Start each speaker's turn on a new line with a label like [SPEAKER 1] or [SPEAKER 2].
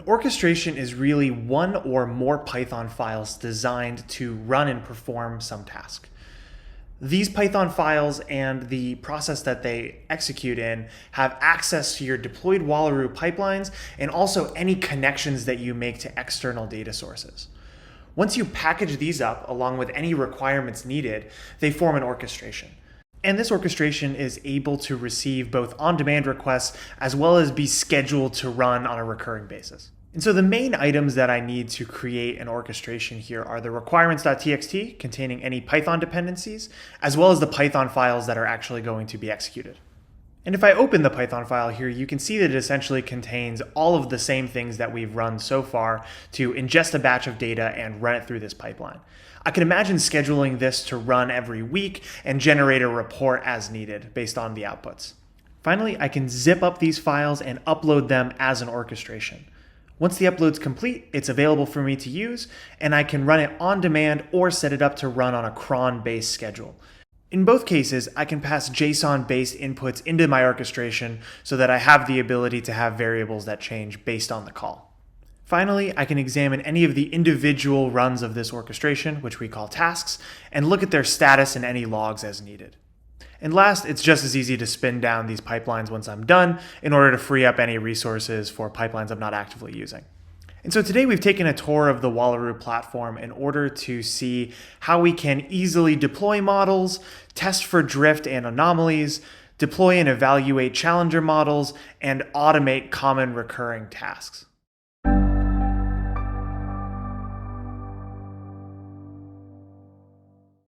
[SPEAKER 1] An orchestration is really one or more Python files designed to run and perform some task. These Python files and the process that they execute in have access to your deployed Wallaroo pipelines and also any connections that you make to external data sources. Once you package these up along with any requirements needed, they form an orchestration. And this orchestration is able to receive both on-demand requests as well as be scheduled to run on a recurring basis. And so the main items that I need to create an orchestration here are the requirements.txt containing any Python dependencies, as well as the Python files that are actually going to be executed. And if I open the Python file here, you can see that it essentially contains all of the same things that we've run so far to ingest a batch of data and run it through this pipeline. I can imagine scheduling this to run every week and generate a report as needed based on the outputs. Finally, I can zip up these files and upload them as an orchestration. Once the upload's complete, it's available for me to use, and I can run it on demand or set it up to run on a cron-based schedule. In both cases, I can pass JSON-based inputs into my orchestration so that I have the ability to have variables that change based on the call. Finally, I can examine any of the individual runs of this orchestration, which we call tasks, and look at their status and any logs as needed. And last, it's just as easy to spin down these pipelines once I'm done in order to free up any resources for pipelines I'm not actively using. And so today we've taken a tour of the Wallaroo platform in order to see how we can easily deploy models, test for drift and anomalies, deploy and evaluate challenger models, and automate common recurring tasks.